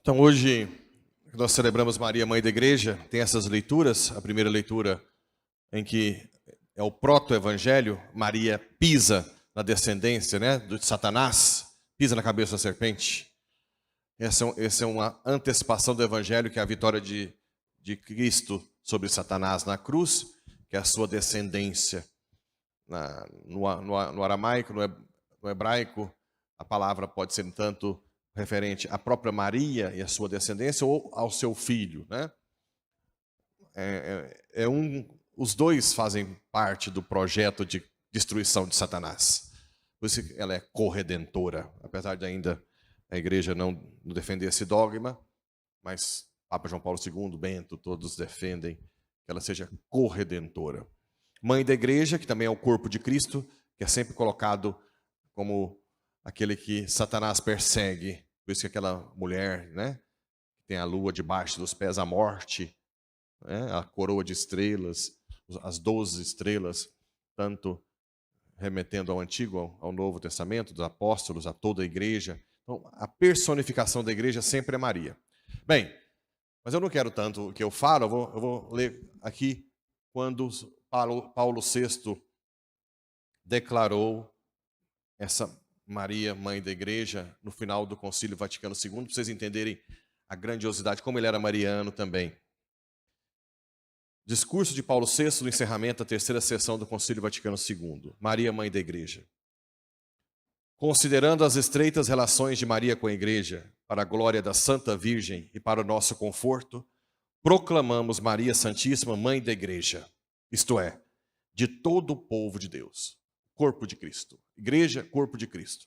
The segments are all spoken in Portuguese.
Então hoje nós celebramos Maria, Mãe da Igreja, tem essas leituras, a primeira leitura em que é o proto-evangelho, Maria pisa na descendência, de Satanás, pisa na cabeça da serpente. Essa é uma antecipação do evangelho, que é a vitória de Cristo sobre Satanás na cruz, que é a sua descendência. No aramaico, no hebraico, a palavra pode ser tanto referente à própria Maria e à sua descendência, ou ao seu filho, Os dois fazem parte do projeto de destruição de Satanás. Por isso que ela é corredentora, apesar de ainda a igreja não defender esse dogma, mas Papa João Paulo II, Bento, todos defendem que ela seja corredentora. Mãe da igreja, que também é o corpo de Cristo, que é sempre colocado como aquele que Satanás persegue. Por isso que aquela mulher, que tem a lua debaixo dos pés, a morte, a coroa de estrelas, as 12 estrelas, tanto remetendo ao Antigo, ao Novo Testamento, dos apóstolos, a toda a igreja. Então, a personificação da igreja sempre é Maria. Bem, mas eu não quero tanto o que eu falo, eu vou ler aqui quando Paulo VI declarou essa Maria, mãe da igreja, no final do Concílio Vaticano II, para vocês entenderem a grandiosidade, como ele era mariano também. Discurso de Paulo VI no encerramento da terceira sessão do Concílio Vaticano II. Maria, mãe da igreja. Considerando as estreitas relações de Maria com a igreja, para a glória da Santa Virgem e para o nosso conforto, proclamamos Maria Santíssima, mãe da igreja, isto é, de todo o povo de Deus. Corpo de Cristo. Igreja, corpo de Cristo.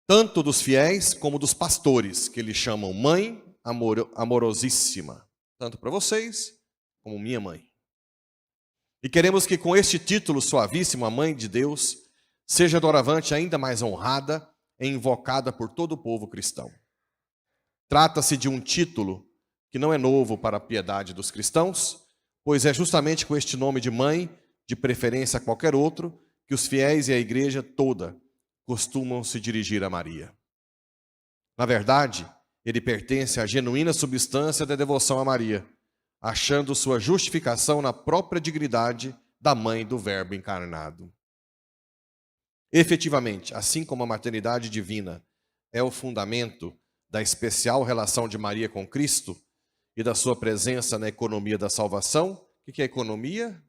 Tanto dos fiéis como dos pastores, que eles chamam mãe amorosíssima. Tanto para vocês, como minha mãe. E queremos que com este título suavíssimo, a mãe de Deus, seja doravante ainda mais honrada e invocada por todo o povo cristão. Trata-se de um título que não é novo para a piedade dos cristãos, pois é justamente com este nome de mãe, de preferência a qualquer outro, que os fiéis e a igreja toda costumam se dirigir a Maria. Na verdade, ele pertence à genuína substância da devoção a Maria, achando sua justificação na própria dignidade da mãe do Verbo encarnado. Efetivamente, assim como a maternidade divina é o fundamento da especial relação de Maria com Cristo e da sua presença na economia da salvação, o que é economia?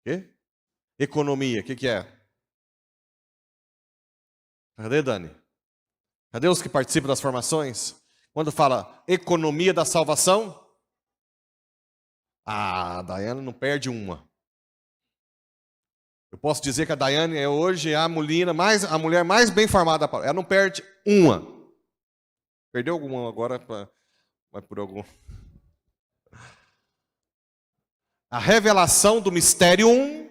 Quê? Economia, o que é? Cadê, Dani? Cadê os que participam das formações? Quando fala economia da salvação? A Daiane não perde uma. Eu posso dizer que a Daiane é hoje a mulher mais bem formada. Ela não perde uma. Perdeu alguma agora? Vai por algum. A revelação do mysterium.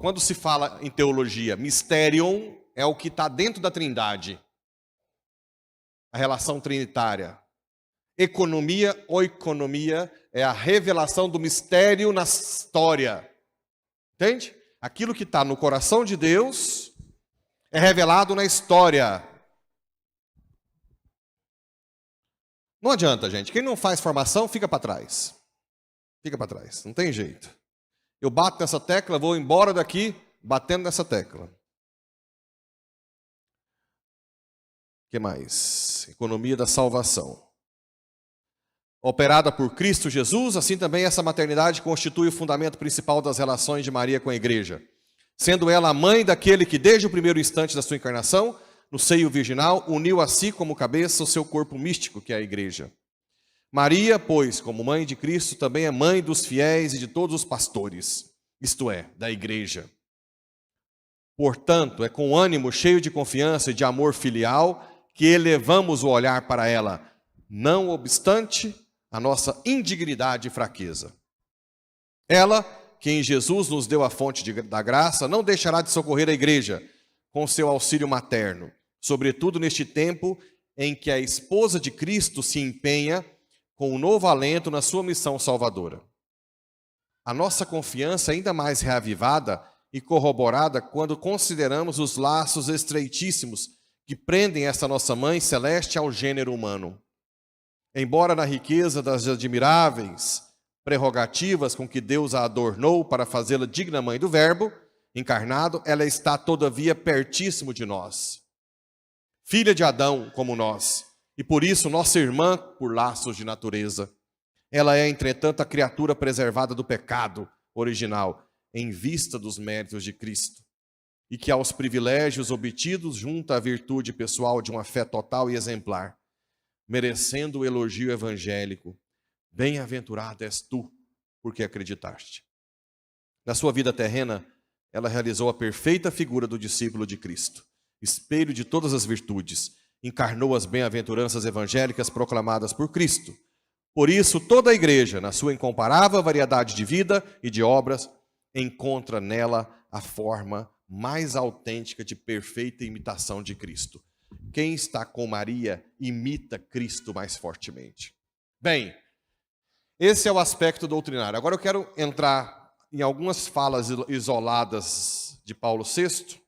Quando se fala em teologia, mysterium é o que está dentro da Trindade. A relação trinitária. Economia, oikonomia, é a revelação do mistério na história. Entende? Aquilo que está no coração de Deus é revelado na história. Não adianta, gente. Quem não faz formação, fica para trás. Fica para trás. Não tem jeito. Eu bato nessa tecla, vou embora daqui batendo nessa tecla. O que mais? Economia da salvação. Operada por Cristo Jesus, assim também essa maternidade constitui o fundamento principal das relações de Maria com a igreja, sendo ela a mãe daquele que desde o primeiro instante da sua encarnação, no seio virginal, uniu a si como cabeça o seu corpo místico, que é a igreja. Maria, pois, como mãe de Cristo, também é mãe dos fiéis e de todos os pastores, isto é, da igreja. Portanto, é com ânimo cheio de confiança e de amor filial que elevamos o olhar para ela, não obstante a nossa indignidade e fraqueza. Ela, que em Jesus nos deu a fonte da graça, não deixará de socorrer a igreja com seu auxílio materno, sobretudo neste tempo em que a esposa de Cristo se empenha com um novo alento na sua missão salvadora. a nossa confiança é ainda mais reavivada e corroborada quando consideramos os laços estreitíssimos que prendem essa nossa Mãe Celeste ao gênero humano. Embora na riqueza das admiráveis prerrogativas com que Deus a adornou para fazê-la digna mãe do Verbo encarnado, ela está todavia pertíssimo de nós. Filha de Adão como nós, e por isso nossa irmã por laços de natureza. Ela é, entretanto, a criatura preservada do pecado original, em vista dos méritos de Cristo, e que aos privilégios obtidos junta a virtude pessoal de uma fé total e exemplar, merecendo o elogio evangélico. Bem-aventurada és tu, porque acreditaste. Na sua vida terrena, ela realizou a perfeita figura do discípulo de Cristo, espelho de todas as virtudes, encarnou as bem-aventuranças evangélicas proclamadas por Cristo. Por isso, toda a igreja, na sua incomparável variedade de vida e de obras, encontra nela a forma mais autêntica de perfeita imitação de Cristo. Quem está com Maria imita Cristo mais fortemente. Bem, esse é o aspecto doutrinário. Agora eu quero entrar em algumas falas isoladas de Paulo VI.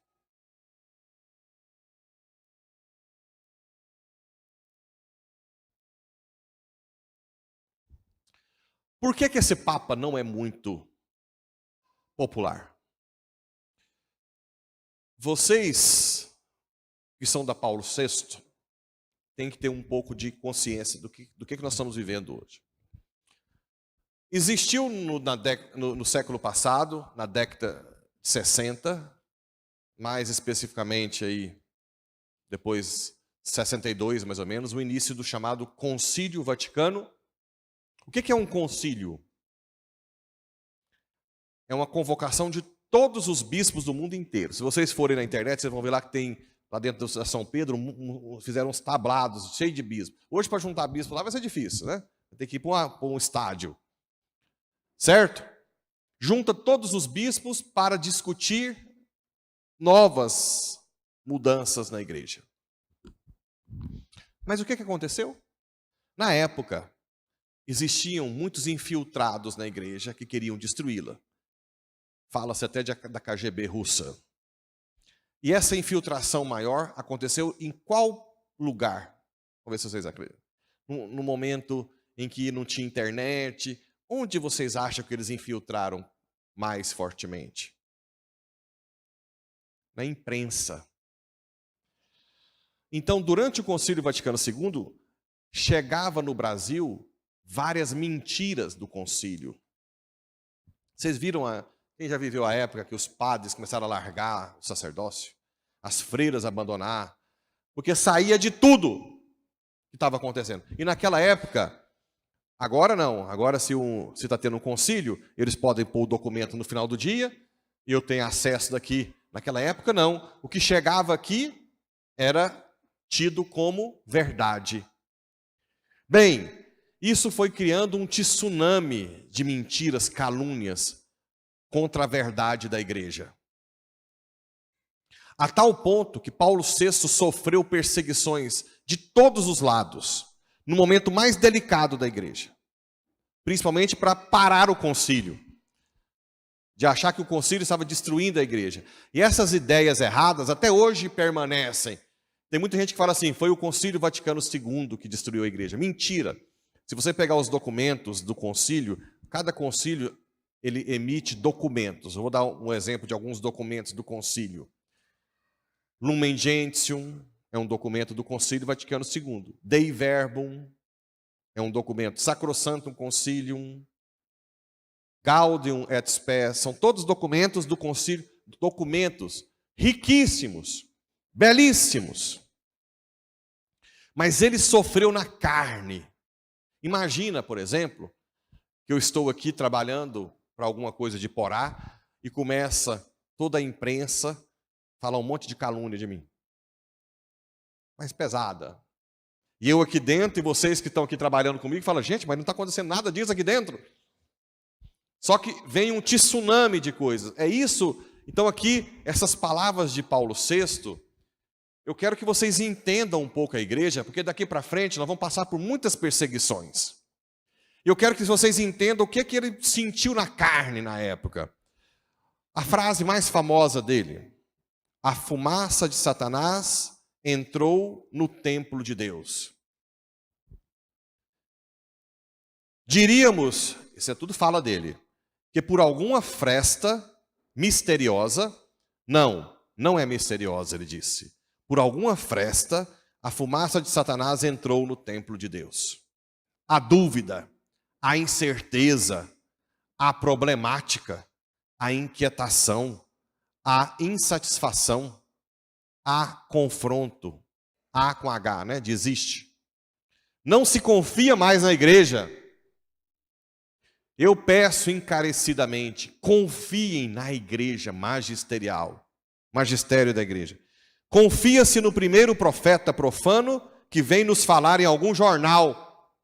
Por que esse Papa não é muito popular? Vocês que são da Paulo VI têm que ter um pouco de consciência do que nós estamos vivendo hoje. Existiu no século passado, na década de 60, mais especificamente aí, depois de 62 mais ou menos, o início do chamado Concílio Vaticano. O que é um concílio? É uma convocação de todos os bispos do mundo inteiro. Se vocês forem na internet, vocês vão ver lá que tem, lá dentro da São Pedro, fizeram uns tablados cheios de bispos. Hoje, para juntar bispos lá vai ser difícil, né? Tem que ir para um estádio. Certo? Junta todos os bispos para discutir novas mudanças na igreja. Mas o que aconteceu? Na época, existiam muitos infiltrados na igreja que queriam destruí-la. Fala-se até da KGB russa. E essa infiltração maior aconteceu em qual lugar? Vamos ver se vocês acreditam. No momento em que não tinha internet, onde vocês acham que eles infiltraram mais fortemente? Na imprensa. Então, durante o Concílio Vaticano II, chegava no Brasil várias mentiras do concílio. Vocês viram, quem já viveu a época que os padres começaram a largar o sacerdócio? As freiras abandonar? Porque saía de tudo que estava acontecendo. E naquela época, agora não, agora se está tendo um concílio, eles podem pôr o documento no final do dia, e eu tenho acesso daqui. Naquela época não, o que chegava aqui era tido como verdade. Bem, isso foi criando um tsunami de mentiras, calúnias contra a verdade da igreja. A tal ponto que Paulo VI sofreu perseguições de todos os lados, no momento mais delicado da igreja. Principalmente para parar o concílio, de achar que o concílio estava destruindo a igreja. E essas ideias erradas até hoje permanecem. Tem muita gente que fala assim, foi o Concílio Vaticano II que destruiu a igreja. Mentira. Se você pegar os documentos do concílio, cada concílio ele emite documentos. Eu vou dar um exemplo de alguns documentos do concílio. Lumen Gentium é um documento do Concílio Vaticano II. Dei Verbum é um documento. Sacrosanctum Concilium, Gaudium et Spes, são todos documentos do concílio, documentos riquíssimos, belíssimos. Mas ele sofreu na carne. Imagina, por exemplo, que eu estou aqui trabalhando para alguma coisa de Porá e começa toda a imprensa a falar um monte de calúnia de mim. Mas pesada. E eu aqui dentro e vocês que estão aqui trabalhando comigo falam, gente, mas não está acontecendo nada disso aqui dentro. Só que vem um tsunami de coisas. É isso. Então aqui, essas palavras de Paulo VI, eu quero que vocês entendam um pouco a igreja, porque daqui para frente nós vamos passar por muitas perseguições. Eu quero que vocês entendam o que ele sentiu na carne na época. A frase mais famosa dele: a fumaça de Satanás entrou no templo de Deus. Diríamos, isso é tudo fala dele, que por alguma fresta misteriosa, não é misteriosa, ele disse. Por alguma fresta, a fumaça de Satanás entrou no templo de Deus. A dúvida, a incerteza, a problemática, a inquietação, a insatisfação, a confronto, A com H, né? Desiste. Não se confia mais na igreja. Eu peço encarecidamente, confiem na igreja magisterial, magistério da igreja. Confia-se no primeiro profeta profano que vem nos falar em algum jornal.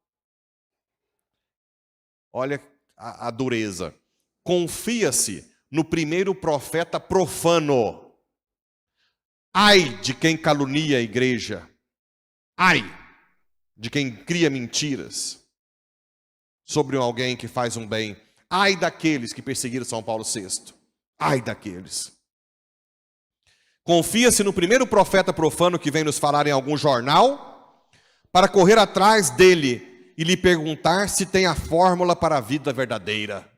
Olha a dureza. Confia-se no primeiro profeta profano. Ai de quem calunia a igreja. Ai de quem cria mentiras sobre alguém que faz um bem. Ai daqueles que perseguiram São Paulo VI. Ai daqueles. Confia-se no primeiro profeta profano que vem nos falar em algum jornal, para correr atrás dele e lhe perguntar se tem a fórmula para a vida verdadeira.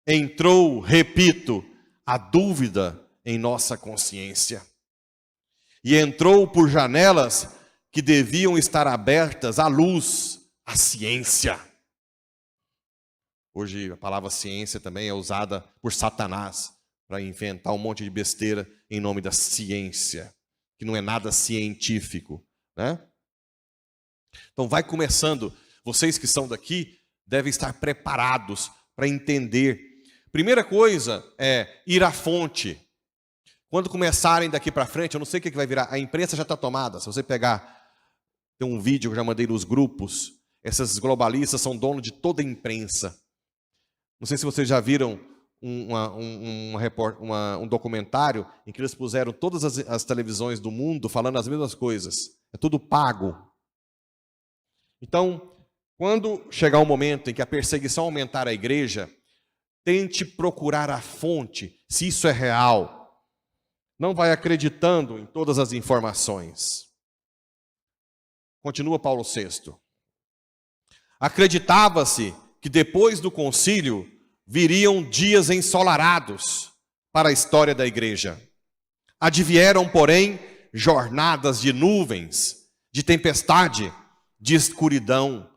Entrou, repito, a dúvida em nossa consciência. E entrou por janelas que deviam estar abertas à luz, à ciência. Hoje a palavra ciência também é usada por Satanás para inventar um monte de besteira em nome da ciência, que não é nada científico, né? Então vai começando, vocês que são daqui devem estar preparados para entender. Primeira coisa é ir à fonte. Quando começarem daqui para frente, eu não sei o que vai virar, a imprensa já está tomada. Se você pegar, tem um vídeo que eu já mandei nos grupos, esses globalistas são donos de toda a imprensa. Não sei se vocês já viram um documentário em que eles puseram todas as televisões do mundo falando as mesmas coisas. É tudo pago. Então, quando chegar o momento em que a perseguição aumentar a igreja, tente procurar a fonte, se isso é real. Não vai acreditando em todas as informações. Continua Paulo VI. Acreditava-se que depois do concílio viriam dias ensolarados para a história da igreja. Advieram, porém, jornadas de nuvens, de tempestade, de escuridão,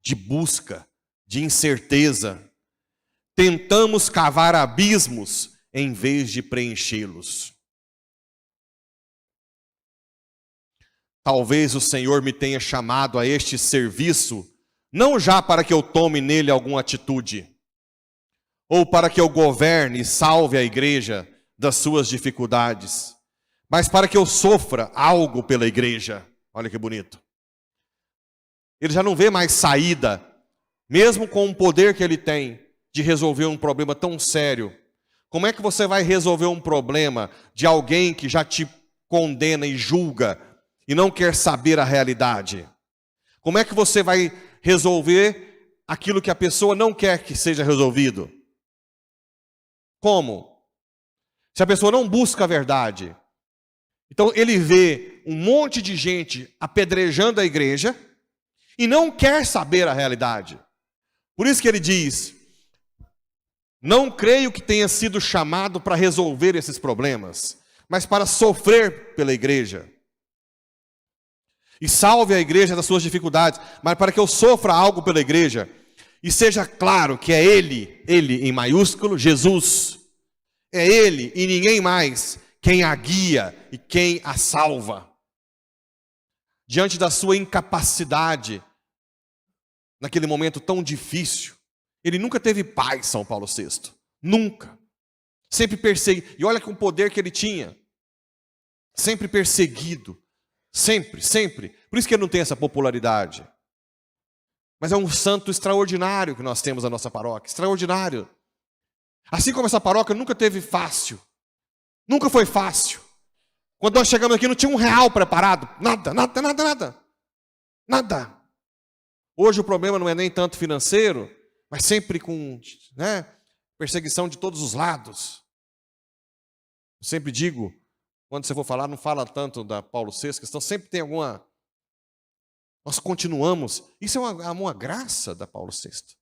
de busca, de incerteza. Tentamos cavar abismos em vez de preenchê-los. Talvez o Senhor me tenha chamado a este serviço, não já para que eu tome nele alguma atitude, ou para que eu governe e salve a igreja das suas dificuldades, mas para que eu sofra algo pela igreja. Olha que bonito. Ele já não vê mais saída, mesmo com o poder que ele tem de resolver um problema tão sério. Como é que você vai resolver um problema de alguém que já te condena e julga e não quer saber a realidade? Como é que você vai resolver aquilo que a pessoa não quer que seja resolvido? Como? Se a pessoa não busca a verdade. Então ele vê um monte de gente apedrejando a igreja e não quer saber a realidade. Por isso que ele diz: não creio que tenha sido chamado para resolver esses problemas, mas para sofrer pela igreja. E salve a igreja das suas dificuldades, mas para que eu sofra algo pela igreja. E seja claro que é Ele em maiúsculo, Jesus. É Ele e ninguém mais quem a guia e quem a salva. Diante da sua incapacidade, naquele momento tão difícil, ele nunca teve paz, São Paulo VI. Nunca. Sempre perseguido. E olha com o poder que ele tinha. Sempre perseguido. Sempre, sempre. Por isso que ele não tem essa popularidade. Mas é um santo extraordinário que nós temos na nossa paróquia. Extraordinário. Assim como essa paróquia nunca teve fácil. Nunca foi fácil. Quando nós chegamos aqui não tinha R$1 preparado. Nada, nada, nada, nada. Nada. Hoje o problema não é nem tanto financeiro, mas sempre com, né, perseguição de todos os lados. Eu sempre digo, quando você for falar, não fala tanto da Paulo VI, questão sempre tem alguma... Nós continuamos, isso é uma graça da Paulo VI.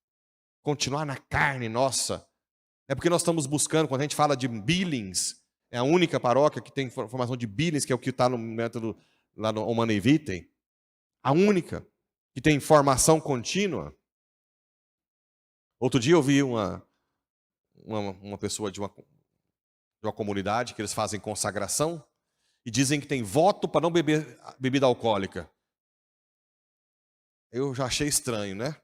Continuar na carne nossa. É porque nós estamos buscando, quando a gente fala de Billings, é a única paróquia que tem formação de Billings, que é o que está no método lá no Humanae Vitae, a única que tem formação contínua. Outro dia eu vi uma pessoa de uma comunidade que eles fazem consagração e dizem que tem voto para não beber bebida alcoólica. Eu já achei estranho, né?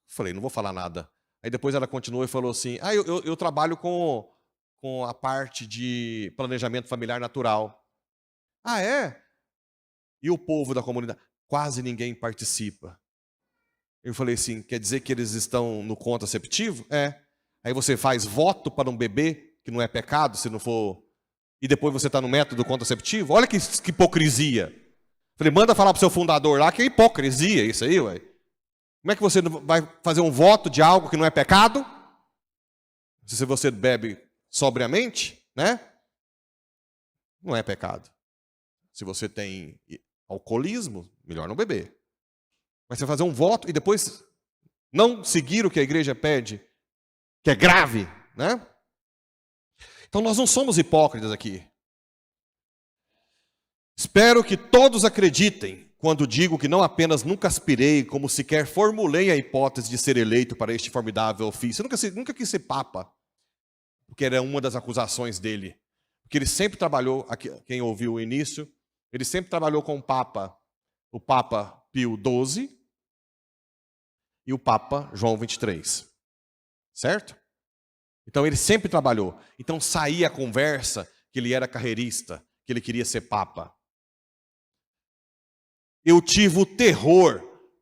Falei, não vou falar nada. Aí depois ela continuou e falou assim, eu trabalho com a parte de planejamento familiar natural. Ah, é? E o povo da comunidade? Quase ninguém participa. Eu falei assim, quer dizer que eles estão no contraceptivo? É. Aí você faz voto para não beber, que não é pecado, se não for... E depois você está no método contraceptivo? Olha que hipocrisia. Falei, manda falar para o seu fundador lá que é hipocrisia isso aí, ué. Como é que você vai fazer um voto de algo que não é pecado? Se você bebe sobriamente, né? Não é pecado. Se você tem alcoolismo, melhor não beber. Mas você fazer um voto e depois não seguir o que a igreja pede, que é grave, né? Então nós não somos hipócritas aqui. Espero que todos acreditem quando digo que não apenas nunca aspirei, como sequer formulei a hipótese de ser eleito para este formidável ofício. Eu nunca quis ser papa, porque era uma das acusações dele. Porque ele sempre trabalhou, quem ouviu o início, ele sempre trabalhou com o Papa Pio XII e o Papa João XXIII. Certo? Então ele sempre trabalhou. Então saía a conversa que ele era carreirista, que ele queria ser papa. Eu tive o terror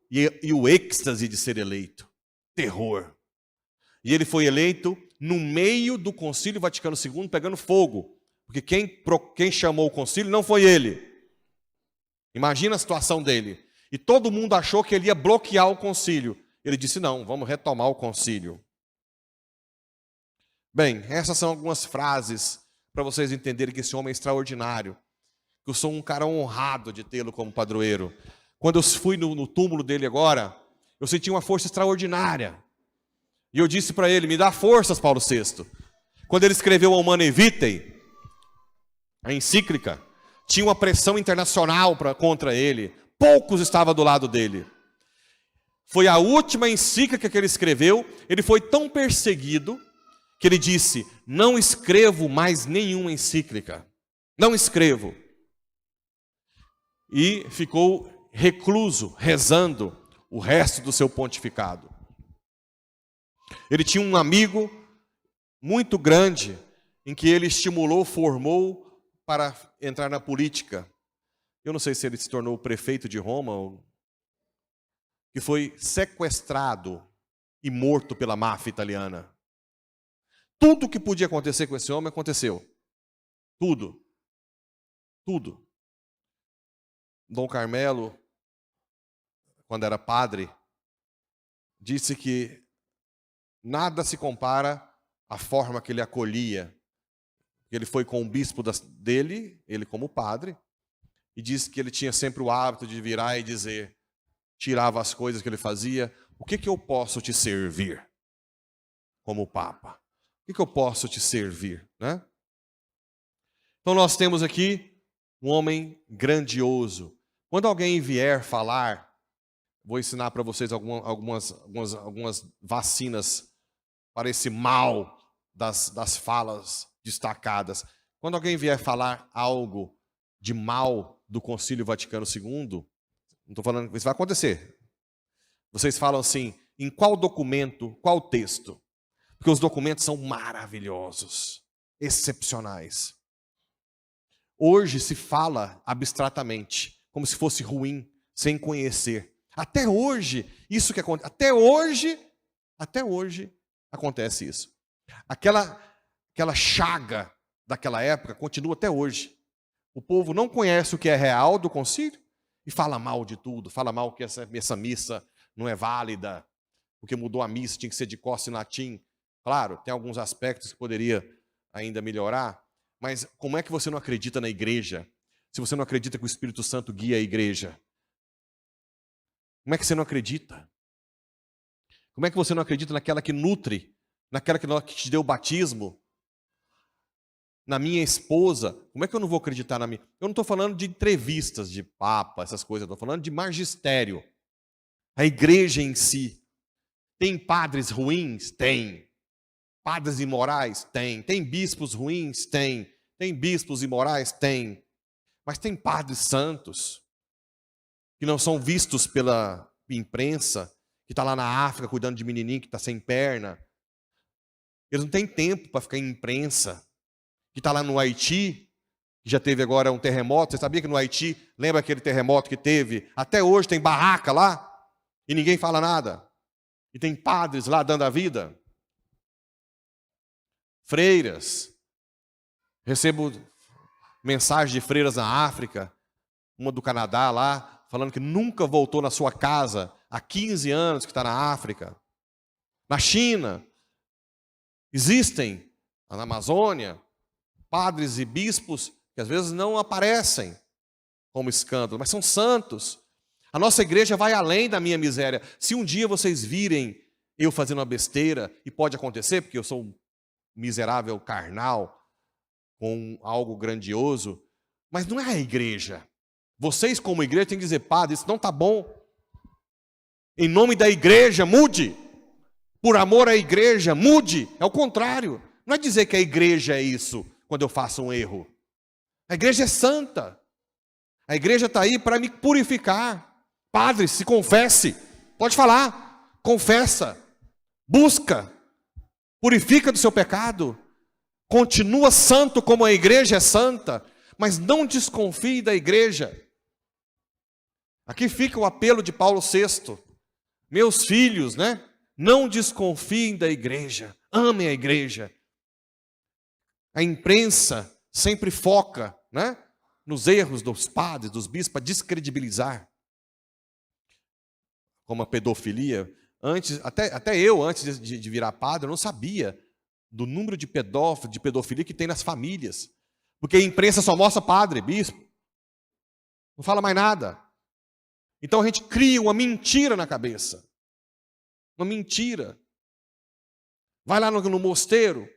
e o êxtase de ser eleito. Terror. E ele foi eleito no meio do Concílio Vaticano II pegando fogo. Porque quem chamou o concílio não foi ele. Imagina a situação dele. E todo mundo achou que ele ia bloquear o concílio. Ele disse, não, vamos retomar o concílio. Bem, essas são algumas frases para vocês entenderem que esse homem é extraordinário. Que eu sou um cara honrado de tê-lo como padroeiro. Quando eu fui no túmulo dele agora, eu senti uma força extraordinária. E eu disse para ele, me dá forças, Paulo VI. Quando ele escreveu a Humanae Vitae, a encíclica, tinha uma pressão internacional contra ele. Poucos estavam do lado dele. Foi a última encíclica que ele escreveu. Ele foi tão perseguido que ele disse, não escrevo mais nenhuma encíclica. Não escrevo. E ficou recluso, rezando o resto do seu pontificado. Ele tinha um amigo muito grande, em que ele estimulou, formou para entrar na política. Eu não sei se ele se tornou prefeito de Roma, que foi sequestrado e morto pela máfia italiana. Tudo que podia acontecer com esse homem aconteceu. Tudo. Tudo. Dom Carmelo, quando era padre, disse que nada se compara à forma que ele acolhia. Ele foi com o bispo dele, ele como padre, e disse que ele tinha sempre o hábito de virar e dizer, tirava as coisas que ele fazia, o que eu posso te servir como papa? O que eu posso te servir? Né? Então nós temos aqui um homem grandioso. Quando alguém vier falar, vou ensinar para vocês algumas vacinas para esse mal das falas destacadas. Quando alguém vier falar algo de mal do Concílio Vaticano II, não estou falando, isso vai acontecer. Vocês falam assim, em qual documento, qual texto? Porque os documentos são maravilhosos, excepcionais. Hoje se fala abstratamente, como se fosse ruim, sem conhecer. Até hoje, isso que acontece. Até hoje acontece isso. Aquela chaga daquela época continua até hoje. O povo não conhece o que é real do concílio e fala mal de tudo. Fala mal que essa missa não é válida, porque mudou a missa, tinha que ser de Costa e latim. Claro, tem alguns aspectos que poderia ainda melhorar, mas como é que você não acredita na igreja, se você não acredita que o Espírito Santo guia a igreja? Como é que você não acredita? Como é que você não acredita naquela que nutre, naquela que te deu o batismo? Na minha esposa, como é que eu não vou acreditar na minha? Eu não estou falando de entrevistas de papa, essas coisas, eu estou falando de magistério. A igreja em si. Tem padres ruins? Tem. Padres imorais? Tem. Tem bispos ruins? Tem. Tem bispos imorais? Tem. Mas tem padres santos, que não são vistos pela imprensa, que está lá na África cuidando de menininho que está sem perna. Eles não têm tempo para ficar em imprensa. Que está lá no Haiti, que já teve agora um terremoto. Você sabia que no Haiti, lembra aquele terremoto que teve? Até hoje tem barraca lá e ninguém fala nada. E tem padres lá dando a vida. Freiras. Recebo mensagens de freiras na África, uma do Canadá lá, falando que nunca voltou na sua casa, há 15 anos que está na África. Na China, existem, na Amazônia, padres e bispos que às vezes não aparecem como escândalo, mas são santos. A nossa igreja vai além da minha miséria. Se um dia vocês virem eu fazendo uma besteira, e pode acontecer, porque eu sou um miserável carnal, com algo grandioso, mas não é a igreja. Vocês como igreja têm que dizer, padre, isso não está bom. Em nome da igreja, mude. Por amor à igreja, mude. É o contrário. Não é dizer que a igreja é isso, quando eu faço um erro. A igreja é santa. A igreja está aí para me purificar. Padre, se confesse. Pode falar. Confessa. Busca. Purifica do seu pecado. Continua santo como a igreja é santa. Mas não desconfie da igreja. Aqui fica o apelo de Paulo VI. Meus filhos, né? Não desconfiem da igreja. Amem a igreja. A imprensa sempre foca, né, nos erros dos padres, dos bispos, para descredibilizar. Como a pedofilia. Até eu, antes de virar padre, eu não sabia do número de pedófilos, de pedofilia que tem nas famílias. Porque a imprensa só mostra padre, bispo. Não fala mais nada. Então a gente cria uma mentira na cabeça. Uma mentira. Vai lá no mosteiro.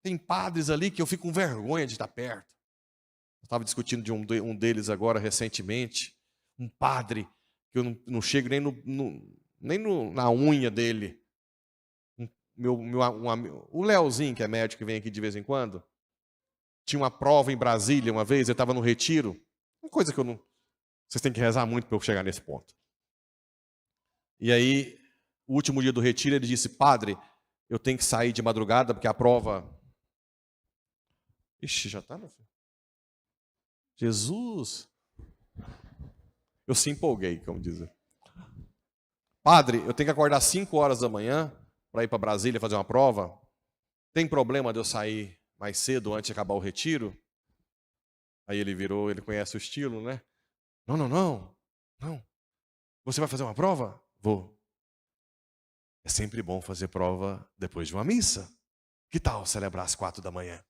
Tem padres ali que eu fico com vergonha de estar perto. Eu estava discutindo de um deles agora recentemente. Um padre que eu não chego nem na unha dele. O Leozinho, que é médico, que vem aqui de vez em quando. Tinha uma prova em Brasília uma vez, eu estava no retiro. Uma coisa que eu não... Vocês têm que rezar muito para eu chegar nesse ponto. E aí, o último dia do retiro, ele disse, padre, eu tenho que sair de madrugada, porque a prova... Ixi, já está, meu filho? Jesus! Eu se empolguei, como dizer. Padre, eu tenho que acordar às 5 horas da manhã para ir para Brasília fazer uma prova. Tem problema de eu sair mais cedo antes de acabar o retiro? Aí ele virou, ele conhece o estilo, né? Não. Você vai fazer uma prova? Vou. É sempre bom fazer prova depois de uma missa. Que tal celebrar às 4 da manhã?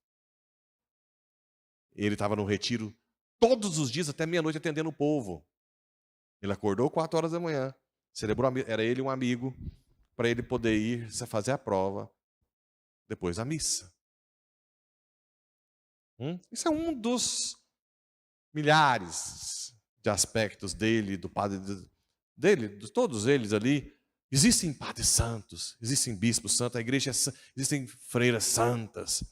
Ele estava no retiro todos os dias até meia-noite atendendo o povo. Ele acordou 4 horas da manhã, celebrou, era ele um amigo, para ele poder ir fazer a prova depois da missa. Isso é um dos milhares de aspectos dele, do padre dele, de todos eles ali. Existem padres santos, existem bispos santos, a igreja existem freiras santas.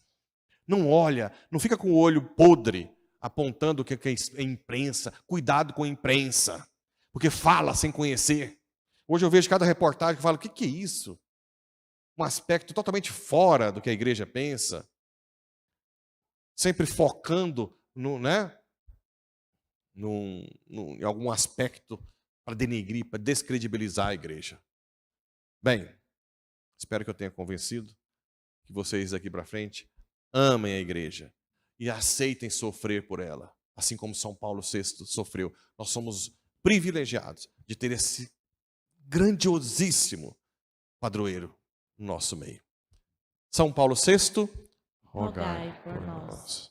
Não olha, não fica com o olho podre, apontando o que é imprensa. Cuidado com a imprensa, porque fala sem conhecer. Hoje eu vejo cada reportagem que fala, o que é isso? Um aspecto totalmente fora do que a igreja pensa. Sempre focando em algum aspecto para denegrir, para descredibilizar a igreja. Bem, espero que eu tenha convencido que vocês daqui para frente amem a igreja e aceitem sofrer por ela, assim como São Paulo VI sofreu. Nós somos privilegiados de ter esse grandiosíssimo padroeiro no nosso meio. São Paulo VI, rogai por nós.